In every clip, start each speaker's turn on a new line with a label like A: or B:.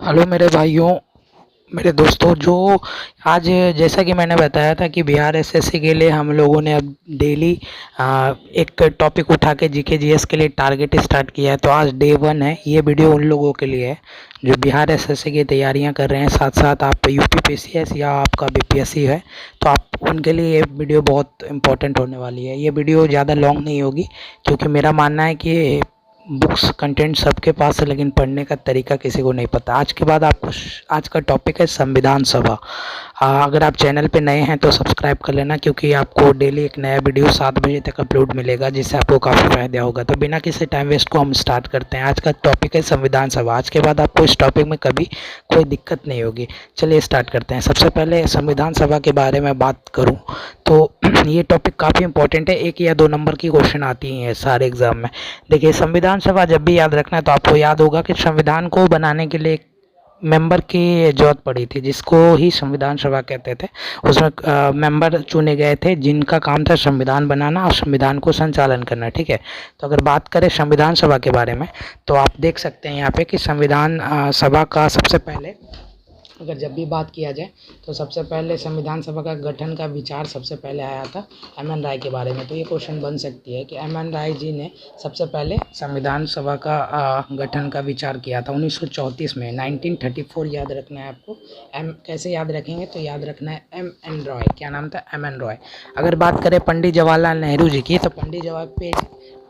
A: Hello मेरे भाइयों, मेरे दोस्तों। जो आज जैसा कि मैंने बताया था कि बिहार एसएससी के लिए हम लोगों ने अब डेली एक टॉपिक उठा के जीके जीएस के लिए टारगेट स्टार्ट किया है। तो आज डे 1 है। ये वीडियो उन लोगों के लिए है जो बिहार एसएससी की तैयारियां कर रहे हैं, साथ साथ आप यूपीपीसीएस या आपका बीपीएससी है तो आप उनके लिए ये वीडियो बहुत इंपॉर्टेंट होने वाली है। ये वीडियो ज़्यादा लॉन्ग नहीं होगी क्योंकि मेरा मानना है कि बुक्स कंटेंट सबके पास है लेकिन पढ़ने का तरीका किसी को नहीं पता। आज के बाद आपको आज का टॉपिक है संविधान सभा। अगर आप चैनल पे नए हैं तो सब्सक्राइब कर लेना क्योंकि आपको डेली एक नया वीडियो 7 बजे तक अपलोड मिलेगा जिससे आपको काफ़ी फ़ायदा होगा। तो बिना किसी टाइम वेस्ट को हम स्टार्ट करते हैं। आज का टॉपिक है संविधान सभा। आज के बाद आपको इस टॉपिक में कभी कोई दिक्कत नहीं होगी। चलिए स्टार्ट करते हैं। सबसे पहले संविधान सभा के बारे में बात करूँ तो ये टॉपिक काफ़ी इंपॉर्टेंट है। 1 या 2 नंबर की क्वेश्चन आती हैं सारे एग्ज़ाम में। देखिए, संविधान सभा जब भी याद रखना है तो आपको याद होगा कि संविधान को बनाने के लिए एक मेंबर की ज़रूरत पड़ी थी जिसको ही संविधान सभा कहते थे। उसमें मेंबर चुने गए थे जिनका काम था संविधान बनाना और संविधान को संचालन करना। ठीक है, तो अगर बात करें संविधान सभा के बारे में तो आप देख सकते हैं यहाँ पे कि संविधान सभा का सबसे पहले अगर जब भी बात किया जाए तो सबसे पहले संविधान सभा का गठन का विचार सबसे पहले आया था एम एन राय के बारे में। तो ये क्वेश्चन बन सकती है कि एम एन राय जी ने सबसे पहले संविधान सभा का गठन का विचार किया था 1934 में। 1934 याद रखना है आपको। एम कैसे याद रखेंगे तो याद रखना है एम एन रॉय। क्या नाम था? M N Roy. अगर बात करें पंडित जवाहरलाल नेहरू जी की तो पंडित जवाहर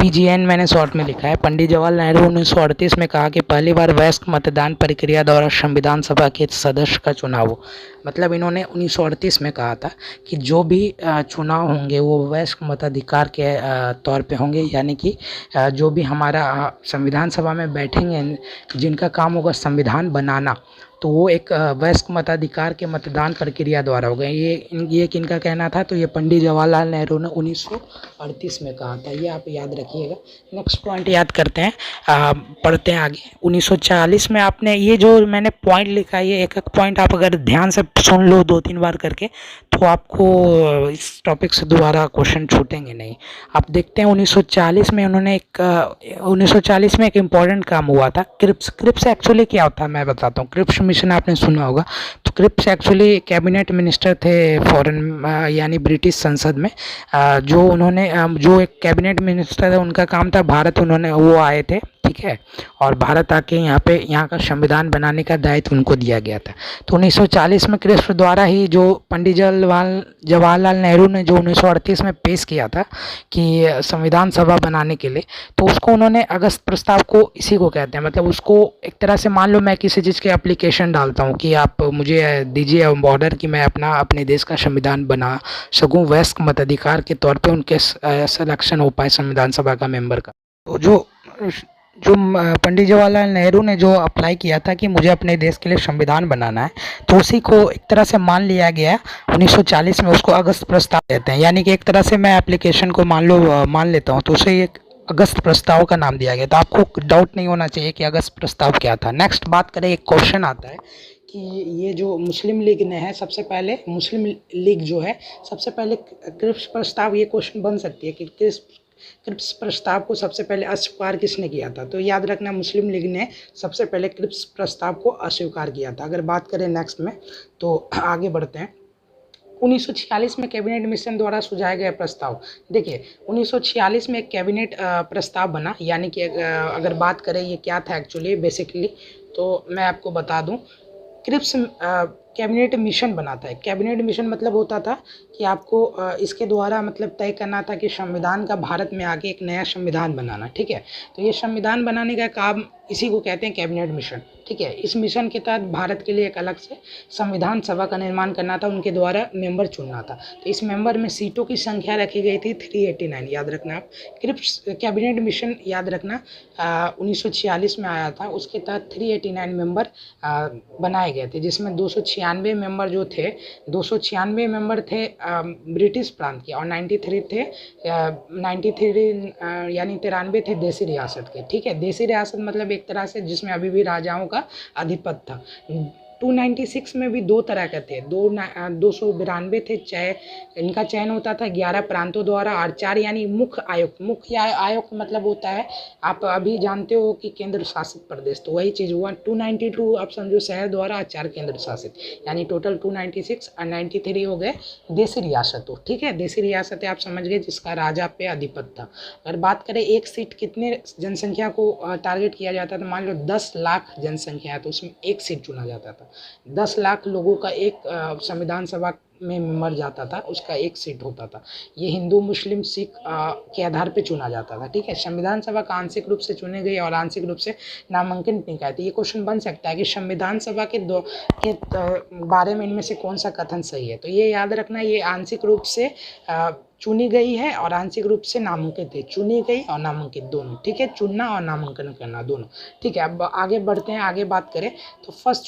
A: पीजीएन मैंने शॉर्ट में लिखा है। पंडित जवाहरलाल नेहरू 1938 में कहा कि पहली बार वयस्क मतदान प्रक्रिया द्वारा संविधान सभा के सदस्य का चुनाव हो। मतलब इन्होंने 1938 में कहा था कि जो भी चुनाव होंगे वो वयस्क मताधिकार के तौर पे होंगे, यानी कि जो भी हमारा संविधान सभा में बैठेंगे जिनका काम होगा संविधान बनाना तो वो एक वयस्क मताधिकार के मतदान प्रक्रिया द्वारा हो गए। ये किनका कहना था? तो ये पंडित जवाहरलाल नेहरू ने 1938 में कहा था। ये आप याद रखिएगा। नेक्स्ट पॉइंट याद करते हैं, पढ़ते हैं आगे। 1940 में आपने ये जो मैंने पॉइंट लिखा है ये एक एक पॉइंट आप अगर ध्यान से सुन लो 2-3 बार करके तो आपको इस टॉपिक से दोबारा क्वेश्चन छूटेंगे नहीं। आप देखते हैं 1940 में उन्होंने 1940 में एक इम्पॉर्टेंट काम हुआ था। क्रिप्स एक्चुअली क्या होता है मैं बताता हूँ। क्रिप्स मिशन आपने सुना होगा। तो क्रिप्स एक्चुअली कैबिनेट मिनिस्टर थे फॉरेन यानी ब्रिटिश संसद में। जो उन्होंने जो एक कैबिनेट मिनिस्टर है उनका काम था भारत, उन्होंने वो आए थे। ठीक है, और भारत आके यहाँ का संविधान बनाने का दायित्व उनको दिया गया था। तो 1940 में क्रिप्स द्वारा ही जो पंडित जवाहरलाल नेहरू ने जो 1938 में पेश किया था कि संविधान सभा बनाने के लिए, तो उसको उन्होंने अगस्त प्रस्ताव को इसी को कहते हैं। मतलब उसको एक तरह से मान लो मैं किसी चीज़ की एप्लीकेशन डालता हूँ कि आप मुझे दीजिए ऑर्डर कि मैं अपने देश का संविधान बना सकूँ वयस्क मताधिकार के तौर पे उनके सिलेक्शन हो पाए संविधान सभा का मेंबर का। तो जो जो पंडित जवाहरलाल नेहरू ने जो अप्लाई किया था कि मुझे अपने देश के लिए संविधान बनाना है तो उसी को एक तरह से मान लिया गया 1940 में। उसको अगस्त प्रस्ताव कहते हैं, यानी कि एक तरह से मैं एप्लीकेशन को मान लेता हूँ तो उसे एक अगस्त प्रस्ताव का नाम दिया गया। तो आपको डाउट नहीं होना चाहिए कि अगस्त प्रस्ताव क्या था। नेक्स्ट बात करें, एक क्वेश्चन आता है कि ये जो मुस्लिम लीग ने है सबसे पहले मुस्लिम लीग जो है सबसे पहले क्रिप्स प्रस्ताव, ये क्वेश्चन बन सकती है कि क्रिप्स प्रस्ताव को सबसे पहले अस्वीकार किसने किया था? तो याद रखना मुस्लिम लीग ने सबसे पहले क्रिप्स प्रस्ताव को अस्वीकार किया था। अगर बात करें नेक्स्ट में तो आगे बढ़ते हैं। 1946 में कैबिनेट मिशन द्वारा सुझाया गया प्रस्ताव। देखिए 1946 में एक कैबिनेट प्रस्ताव बना, यानी कि अगर बात करें ये क्या था एक्चुअली बेसिकली तो मैं आपको बता दूं। क्रिप्स कैबिनेट मिशन बनाता है। कैबिनेट मिशन मतलब होता था कि आपको इसके द्वारा मतलब तय करना था कि संविधान का भारत में आके एक नया संविधान बनाना। ठीक है, तो ये संविधान बनाने का काम इसी को कहते हैं कैबिनेट मिशन। ठीक है, इस मिशन के तहत भारत के लिए एक अलग से संविधान सभा का निर्माण करना था, उनके द्वारा मेंबर चुनना था। तो इस मेंबर में सीटों की संख्या रखी गई थी 389। याद रखना आप। क्रिप्स कैबिनेट मिशन याद रखना 1946 में आया था। उसके तहत 389 मेंबर बनाए गए थे जिसमें 296 मेंबर जो थे 296 मेंबर थे ब्रिटिश प्रांत के और 93 थे 93 यानी 93 थे देसी रियासत के। ठीक है, देसी रियासत मतलब एक तरह से जिसमें अभी भी राजाओं का आधिपत्य था। 296 में भी दो तरह के थे, 292 थे, इनका चयन होता था 11 प्रांतों द्वारा और 4 यानी मुख्य आयुक्त। मुख्य आयुक्त मतलब होता है, आप अभी जानते हो कि केंद्र शासित प्रदेश, तो वही चीज़ हुआ। 292 आप समझो शहर द्वारा और 4 केंद्र शासित, यानी टोटल 296 और 93 हो गए देसी रियासतों। ठीक है, देसी रियासतें आप समझ गए जिसका राजा पे अधिपत था। अगर बात करें एक सीट कितने जनसंख्या को टारगेट किया जाता था, मान लो 10 लाख जनसंख्या है तो उसमें एक सीट चुना जाता था। 10 लाख लोगों का एक संविधान सभा में मेंबर जाता था, उसका एक सीट होता था। ये हिंदू मुस्लिम सिख के आधार पे चुना जाता था। ठीक है, संविधान सभा का आंशिक रूप से चुने गए और आंशिक रूप से नामांकित निकाय थे। ये क्वेश्चन बन सकता है कि संविधान सभा के बारे में इनमें से कौन सा कथन सही है, तो ये याद रखना, ये आंशिक रूप से चुनी गई है और आंशिक रूप से नामांकित है। चुनी गई और नामांकित दोनों। ठीक है, चुनना और नामांकन करना दोनों। ठीक है, अब आगे बढ़ते हैं, आगे बात करें तो फर्स्ट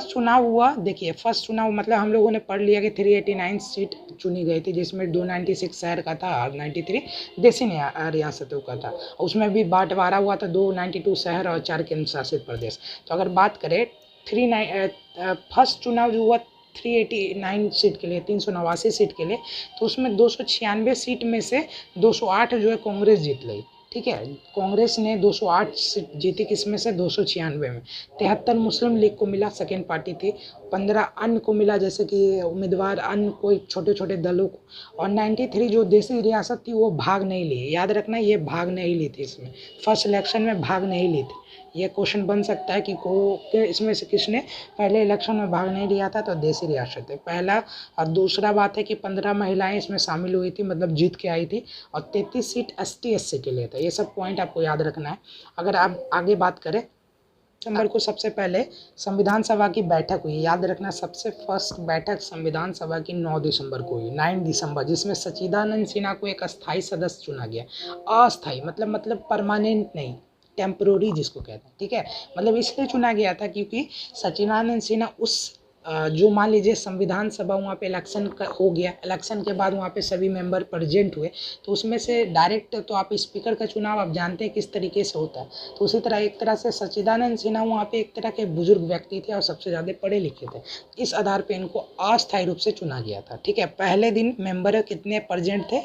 A: चुनाव हुआ। देखिए फर्स्ट चुनाव मतलब हम लोगों ने पढ़ लिया कि 389 सीट चुनी गई थी, जिसमें 296 शहर का था और 93 देसी रियासतों का था। उसमें भी बंटवारा हुआ था, 292 शहर और 4 केंद्र शासित प्रदेश। तो अगर बात करें फर्स्ट चुनाव जो हुआ 389 सीट के लिए, 389 सीट के लिए, तो उसमें 296 सीट में से 208 जो है कांग्रेस जीत ली। ठीक है, कांग्रेस ने 208 सीट जीती, किसमें से 296 में। 73 मुस्लिम लीग को मिला, सेकेंड पार्टी थी। 15 अन्य को मिला, जैसे कि उम्मीदवार अन्य कोई छोटे छोटे दलों को। और 93 जो देसी रियासत थी वो भाग नहीं ली। याद रखना ये भाग नहीं ली थी, इसमें फर्स्ट इलेक्शन में भाग नहीं ली थी। ये क्वेश्चन बन सकता है कि इसमें से किसने पहले इलेक्शन में भाग नहीं लिया था, तो देसी रियासत है पहला। और दूसरा बात है कि 15 महिलाएं इसमें शामिल हुई थी, मतलब जीत के आई थी। और 33 सीट ST SC के लिए था। ये सब पॉइंट आपको याद रखना है। अगर आप आगे बात करें, दिसंबर को सबसे पहले संविधान सभा की बैठक हुई। याद रखना सबसे फर्स्ट बैठक संविधान सभा की 9 दिसंबर को हुई, 9 दिसंबर, जिसमें सच्चिदानंद सिन्हा को एक अस्थायी सदस्य चुना गया। अस्थायी मतलब परमानेंट नहीं, टेम्परोरी जिसको कहते हैं। ठीक है, मतलब इसलिए चुना गया था क्योंकि सच्चिदानंद सिन्हा उस जो मान लीजिए संविधान सभा वहाँ पे इलेक्शन हो गया, इलेक्शन के बाद वहाँ पे सभी मेंबर प्रेजेंट हुए, तो उसमें से डायरेक्ट तो आप स्पीकर का चुनाव आप जानते हैं किस तरीके से होता है। तो उसी तरह एक तरह से सच्चिदानंद सिन्हा वहाँ पे एक तरह के बुजुर्ग व्यक्ति थे और सबसे ज़्यादा पढ़े लिखे थे। इस आधार पर इनको अस्थायी रूप से चुना गया था। ठीक है, पहले दिन मेंबर कितने प्रेजेंट थे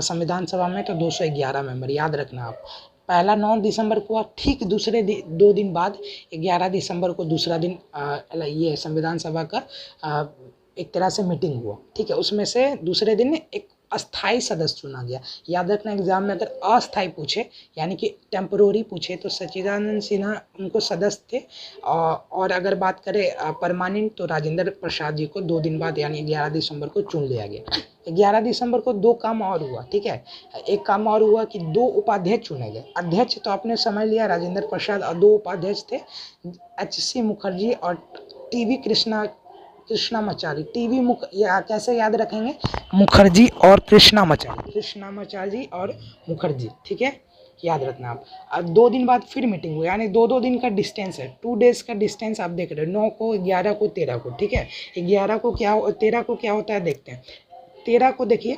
A: संविधान सभा में, तो 211 मेंबर। याद रखना आप, पहला 9 दिसंबर को हुआ, ठीक दूसरे 2 दिन बाद 11 दिसंबर को दूसरा दिन ये संविधान सभा का एक तरह से मीटिंग हुआ। ठीक है, उसमें से दूसरे दिन एक अस्थाई सदस्य चुना गया। याद रखना एग्जाम में अगर अस्थाई पूछे यानी कि टेम्परोरी पूछे तो सच्चिदानंद सिन्हा उनको सदस्य थे। और अगर बात करें परमानेंट तो राजेंद्र प्रसाद जी को 2 दिन बाद यानी 11 दिसंबर को चुन लिया गया। 11 दिसंबर को 2 काम और हुआ। ठीक है, एक काम और हुआ कि 2 उपाध्यक्ष चुने गए। अध्यक्ष तो आपने समझ लिया राजेंद्र प्रसाद, और 2 उपाध्यक्ष थे HC मुखर्जी और TV कृष्णामाचारी। कैसे याद रखेंगे, मुखर्जी और कृष्णामाचारी और मुखर्जी। ठीक है, याद रखना आप। अब 2 दिन बाद फिर मीटिंग हुई, यानी 2 दिन का डिस्टेंस है, 2 डेज का डिस्टेंस आप देख रहे हो, 9 को 11 को 13 को। ठीक है, 13 को क्या होता है देखते हैं। 13 को देखिए,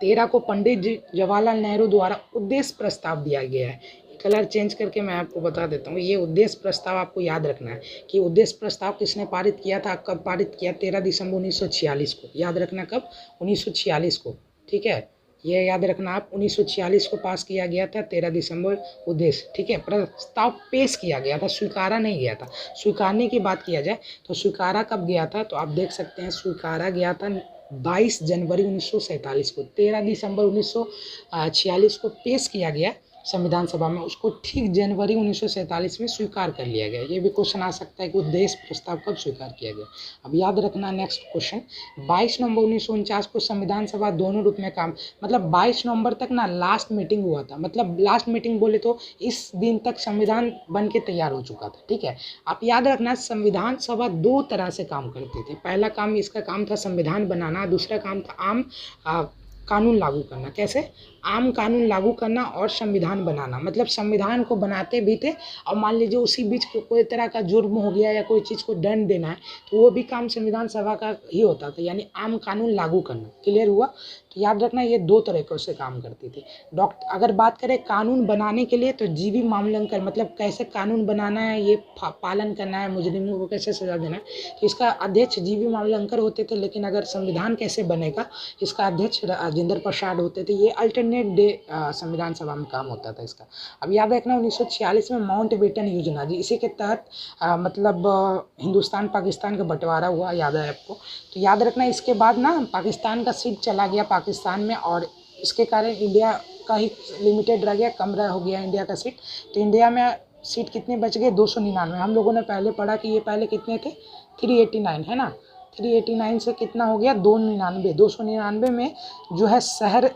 A: 13 को पंडित जवाहरलाल नेहरू द्वारा उद्देश्य प्रस्ताव दिया गया है। कलर चेंज करके मैं आपको बता देता हूँ। ये उद्देश्य प्रस्ताव आपको याद रखना है कि उद्देश्य प्रस्ताव किसने पारित किया था, कब पारित किया, 13 दिसंबर 1946 को। याद रखना कब, 1946 को। ठीक है, ये याद रखना आप, 1946 को पास किया गया था, 13 दिसंबर उद्देश्य। ठीक है, प्रस्ताव पेश किया गया था, स्वीकारा नहीं गया था। स्वीकारने की बात किया जाए तो स्वीकारा कब गया था, तो आप देख सकते हैं स्वीकारा गया था 22 जनवरी 1947 को। 13 दिसंबर 1946 को पेश किया गया संविधान सभा में, उसको ठीक जनवरी 1947 में स्वीकार कर लिया गया। ये भी क्वेश्चन आ सकता है कि उद्देश्य प्रस्ताव कब स्वीकार किया गया। अब याद रखना नेक्स्ट क्वेश्चन, 22 नवंबर 1949 को संविधान सभा दोनों रूप में काम, मतलब 22 नवंबर तक ना लास्ट मीटिंग हुआ था। मतलब लास्ट मीटिंग बोले तो इस दिन तक संविधान बन के तैयार हो चुका था। ठीक है, आप याद रखना संविधान सभा 2 तरह से काम करती थी। पहला काम इसका काम था संविधान बनाना, दूसरा काम था आम कानून लागू करना। कैसे, आम कानून लागू करना और संविधान बनाना। मतलब संविधान को बनाते भी थे और मान लीजिए उसी बीच कोई तरह का जुर्म हो गया या कोई चीज़ को दंड देना है तो वो भी काम संविधान सभा का ही होता था, यानी आम कानून लागू करना। क्लियर हुआ। तो याद रखना ये 2 तरीक़ों से काम करती थी। अगर बात करें कानून बनाने के लिए तो जीवी मामलांकन, मतलब कैसे कानून बनाना है, ये पालन करना है, मुजरिमों को कैसे सज़ा देना है, तो इसका अध्यक्ष जीवी मामलांकर होते थे। लेकिन अगर संविधान कैसे बनेगा, इसका अध्यक्ष राजेंद्र प्रसाद होते थे। ये अल्टरनेट डे संविधान सभा में काम होता था इसका। अब याद रखना 1946 में माउंटबेटन योजना जी, इसी के तहत मतलब हिंदुस्तान पाकिस्तान का बंटवारा हुआ, याद है आपको। तो याद रखना इसके बाद ना पाकिस्तान का सीट चला गया पाकिस्तान में, और इसके कारण इंडिया का ही लिमिटेड रह गया, कम हो गया इंडिया का सीट। तो इंडिया में सीट कितने बच गए, 299। हम लोगों ने पहले पढ़ा कि ये पहले कितने थे, 389 है ना। 389 से कितना हो गया, 299। 299 में जो है शहर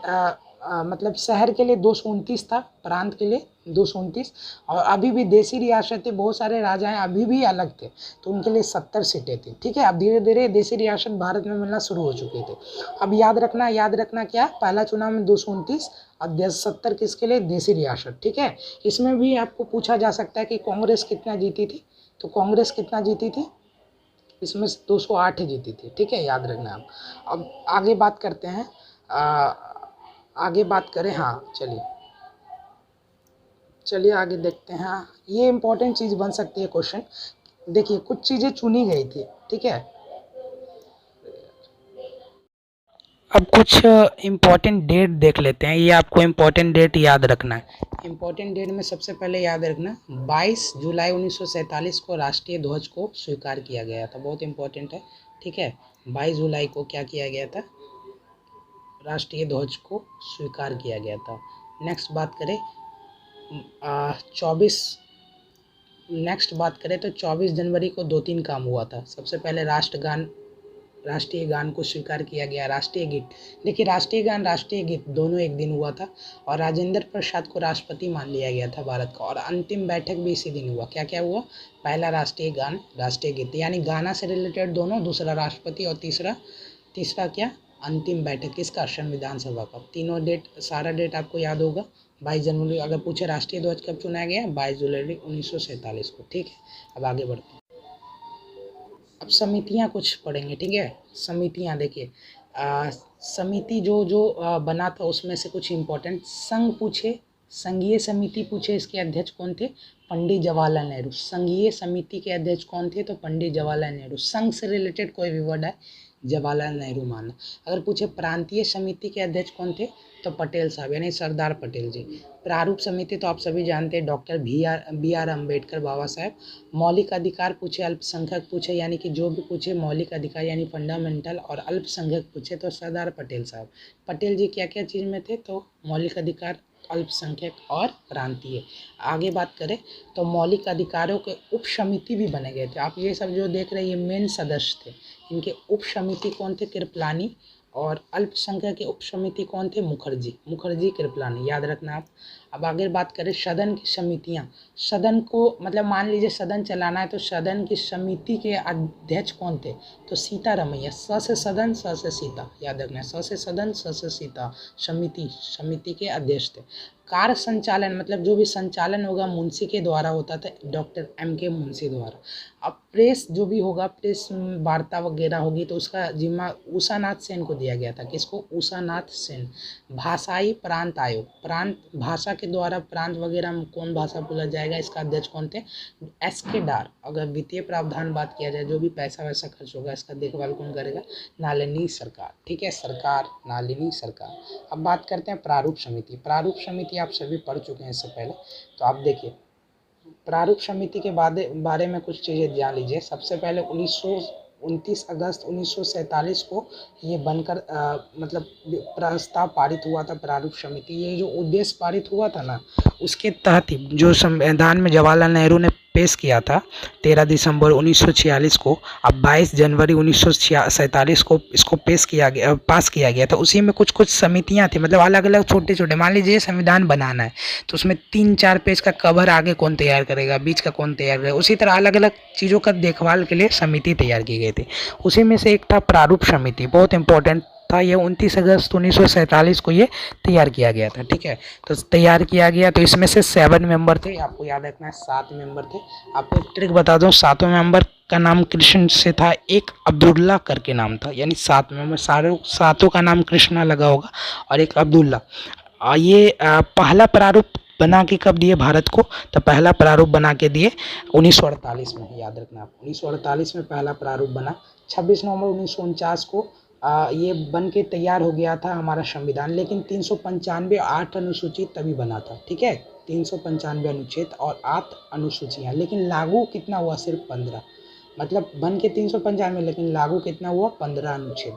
A: मतलब शहर के लिए 229 था, प्रांत के लिए 229, और अभी भी देसी रियासतें, बहुत सारे राजाएं अभी भी अलग थे, तो उनके लिए 70 सीटें थी। ठीक है, अब धीरे धीरे देसी रियासत भारत में मिलना शुरू हो चुके थे। अब याद रखना क्या, पहला चुनाव में 229 और 70 किसके लिए, देसी रियासत। ठीक है, इसमें भी आपको पूछा जा सकता है कि कांग्रेस कितना जीती थी, तो कांग्रेस कितना जीती थी, इसमें 208 जीती थी। ठीक है, याद रखना आप। अब आगे बात करते हैं, आगे बात करें, हाँ चलिए आगे देखते हैं। हाँ, ये इंपॉर्टेंट चीज़ बन सकती है क्वेश्चन। देखिए कुछ चीज़ें चुनी गई थी, ठीक है। अब कुछ इम्पॉर्टेंट डेट देख लेते हैं, ये आपको इम्पॉर्टेंट डेट याद रखना है। इम्पॉर्टेंट डेट में सबसे पहले याद रखना 22 जुलाई 1947 को राष्ट्रीय ध्वज को स्वीकार किया गया था, बहुत इम्पॉर्टेंट है। ठीक है, 22 जुलाई को क्या किया गया था, राष्ट्रीय ध्वज को स्वीकार किया गया था। नेक्स्ट बात करें 24 जनवरी को 2-3 काम हुआ था। सबसे पहले राष्ट्रीय गान को स्वीकार किया गया। राष्ट्रीय गीत, देखिए राष्ट्रीय गान राष्ट्रीय गीत दोनों एक दिन हुआ था, और राजेंद्र प्रसाद को राष्ट्रपति मान लिया गया था भारत का, और अंतिम बैठक भी इसी दिन हुआ। क्या क्या हुआ, पहला राष्ट्रीय गान राष्ट्रीय गीत, यानी गाना से रिलेटेड दोनों, दूसरा राष्ट्रपति, और तीसरा क्या, अंतिम बैठक किसका, संविधान सभा का। तीनों डेट, सारा डेट आपको याद होगा। 22 जनवरी, अगर पूछे राष्ट्रीय ध्वज कब चुनाया गया, 22 जुलाई 1947 को। ठीक है, अब आगे बढ़ते हैं। अब समितियां कुछ पढ़ेंगे, ठीक है। समितियां देखिए, समिति जो बना था उसमें से कुछ इम्पोर्टेंट संघीय समिति पूछे, इसके अध्यक्ष कौन थे, पंडित जवाहरलाल नेहरू। संघीय समिति के अध्यक्ष कौन थे, तो पंडित जवाहरलाल नेहरू। संघ से रिलेटेड कोई भी वर्ड है, जवाहरलाल नेहरू माना। अगर पूछे प्रांतीय समिति के अध्यक्ष कौन थे, तो पटेल साहब, यानी सरदार पटेल जी। प्रारूप समिति तो आप सभी जानते हैं, डॉक्टर बी आर अम्बेडकर बाबा साहब। मौलिक अधिकार पूछे, अल्पसंख्यक पूछे, यानी कि जो भी पूछे मौलिक अधिकार यानी फंडामेंटल, और अल्पसंख्यक पूछे तो सरदार पटेल साहब। पटेल जी क्या क्या चीज़ में थे, तो मौलिक अधिकार, अल्पसंख्यक और प्रांतीय। आगे बात करें तो मौलिक अधिकारों के उप समिति भी बने गए थे। आप ये सब जो देख रहे हैं, ये मेन सदस्य थे। इनके उप समिति कौन थे, कृपलानी। और अल्पसंख्यक के उप समिति कौन थे, मुखर्जी कृपलानी, याद रखना आप। अब आगे बात करें सदन की समितियां। सदन को मतलब मान लीजिए सदन चलाना है, तो सदन की समिति के अध्यक्ष कौन थे, तो सीतारमैया। स से सदन, स से सीता, याद रखना है। स से सदन, स से सीता, समिति के अध्यक्ष थे। कार्य संचालन, मतलब जो भी संचालन होगा मुंशी के द्वारा होता था, डॉक्टर M.K. मुंशी द्वारा। अब प्रेस जो भी होगा, प्रेस वार्ता वगैरह होगी, तो उसका जिम्मा उषानाथ सेन को दिया गया था। किसको, उषानाथ सेन। भाषाई प्रांत आयोग, प्रांत भाषा के द्वारा प्रांत वगैरह में कौन भाषा बोला जाएगा, इसका अध्यक्ष कौन थे, S.K. डार। अगर वित्तीय प्रावधान बात किया जाए, जो भी पैसा वैसा खर्च होगा, इसका देखभाल कौन करेगा, नलिनी सरकार। ठीक है, नलिनी सरकार। अब बात करते हैं प्रारूप समिति। प्रारूप समिति आप सभी पढ़ चुके हैं इससे पहले, तो आप देखिए प्रारूप समिति के बारे में कुछ चीज़ें जान लीजिए। सबसे पहले 29 अगस्त 1947 को ये बनकर मतलब प्रस्ताव पारित हुआ था, प्रारूप समिति। ये जो उद्देश्य पारित हुआ था ना, उसके तहत ही जो संविधान में जवाहरलाल नेहरू ने पेश किया था 13 दिसंबर 1946 को, अब 22 जनवरी 1947 को इसको पास किया गया था। उसी में कुछ समितियां थी, मतलब अलग अलग छोटे छोटे। मान लीजिए संविधान बनाना है, तो उसमें 3-4 पेज का कवर आगे कौन तैयार करेगा, बीच का कौन तैयार करेगा। उसी तरह अलग अलग चीज़ों का देखभाल के लिए समिति तैयार की गई थी। उसी में से एक था प्रारूप समिति, बहुत इंपॉर्टेंट था, ये 29 अगस्त 1947 को ये तैयार किया गया था। ठीक है, तो तैयार किया गया, तो इसमें से 7 मेंबर थे, आपको याद रखना है 7 मेंबर थे। आपको एक ट्रिक बता दूं, 7वें मेंबर का नाम कृष्ण से था, एक अब्दुल्ला करके नाम था, यानी 7 मेंबर, सातों का नाम कृष्णा लगा होगा और एक अब्दुल्ला। ये पहला प्रारूप बना के कब दिए भारत को, तो पहला प्रारूप बना के दिए 1948 में, याद रखना आप 1948 में पहला प्रारूप बना। 26 नवंबर 1949 को ये बन के तैयार हो गया था हमारा संविधान, लेकिन 395 8 अनुसूचित तभी बना था। ठीक है, 395 अनुच्छेद और 8 अनुसूचियाँ, लेकिन लागू कितना हुआ, सिर्फ 15। मतलब बन के 395, लेकिन लागू कितना हुआ, 15 अनुच्छेद।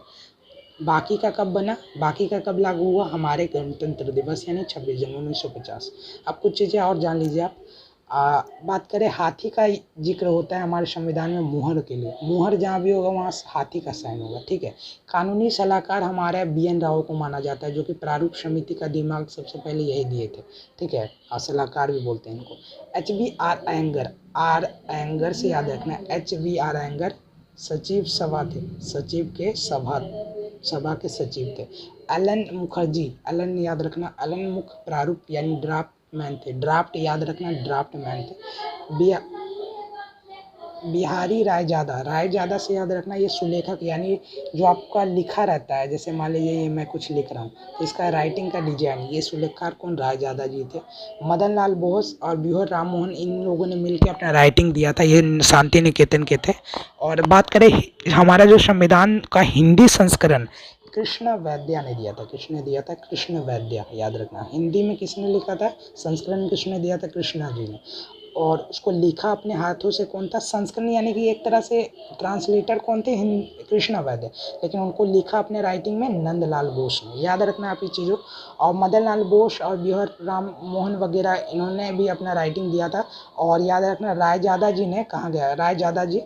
A: बाकी का कब बना, बाकी का कब लागू हुआ, हमारे गणतंत्र दिवस यानी 26 जनवरी 1950। अब कुछ चीज़ें और जान लीजिए आप। बात करें, हाथी का जिक्र होता है हमारे संविधान में मुहर के लिए। मुहर जहाँ भी होगा वहाँ हाथी का साइन होगा। ठीक है, कानूनी सलाहकार हमारे BN राव को माना जाता है, जो कि प्रारूप समिति का दिमाग सबसे पहले यही दिए थे। ठीक है, सलाहकार भी बोलते हैं इनको। HBR अयंगर, आर अयंगर से याद रखना, HBR अयंगर सचिव सभा थे, सचिव के सभा के सचिव थे। एलन मुखर्जी, एलन याद रखना, एलन मुख्य प्रारूप यानी ड्राफ्ट मैन थे, ड्राफ्ट याद रखना, ड्राफ्ट मैन थे। बिहारी रायजादा से याद रखना, ये सुलेखक यानी जो आपका लिखा रहता है, जैसे मान लीजिए ये मैं कुछ लिख रहा हूँ, तो इसका राइटिंग का डिजाइन, ये सुलेखकार कौन, रायजादा जी थे। मदन लाल बोस और बिहार राम मोहन, इन लोगों ने मिलकर अपना राइटिंग दिया था, ये शांति निकेतन के थे। और बात करें हमारा जो संविधान का हिंदी संस्करण, कृष्ण वैद्या ने दिया था, किसने दिया था, कृष्ण वैद्या, याद रखना। हिंदी में किसने लिखा था, संस्करण किसने दिया था, कृष्णा जी ने। और उसको लिखा अपने हाथों से कौन था, संस्करण यानी कि एक तरह से ट्रांसलेटर कौन थे, कृष्णा वैद्य, लेकिन उनको लिखा अपने राइटिंग में नंदलाल बोस ने, याद रखना आप ये चीज़ों। और मदन लाल बोस और बिहार राम मोहन वगैरह, इन्होंने भी अपना राइटिंग दिया था। और याद रखना, रायजादा जी ने, कहाँ गया रायजादा जी,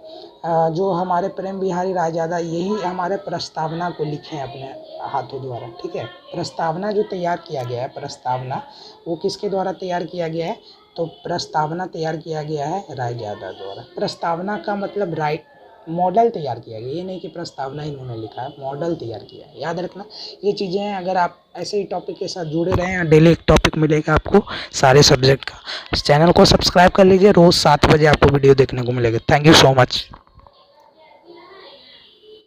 A: जो हमारे प्रेम बिहारी रायजादा, यही हमारे प्रस्तावना को लिखे हैं अपने हाथों द्वारा। ठीक है, प्रस्तावना जो तैयार किया गया है, प्रस्तावना वो किसके द्वारा तैयार किया गया है, तो प्रस्तावना तैयार किया गया है रायजादा द्वारा। प्रस्तावना का मतलब मॉडल तैयार किया गया, ये नहीं कि प्रस्तावना इन्होंने लिखा है, मॉडल तैयार किया है, याद रखना। ये चीज़ें हैं, अगर आप ऐसे ही टॉपिक के साथ जुड़े रहें, डेली एक टॉपिक मिलेगा आपको सारे सब्जेक्ट का। इस चैनल को सब्सक्राइब कर लीजिए, रोज़ 7 बजे आपको वीडियो देखने को मिलेगा। Thank you so much.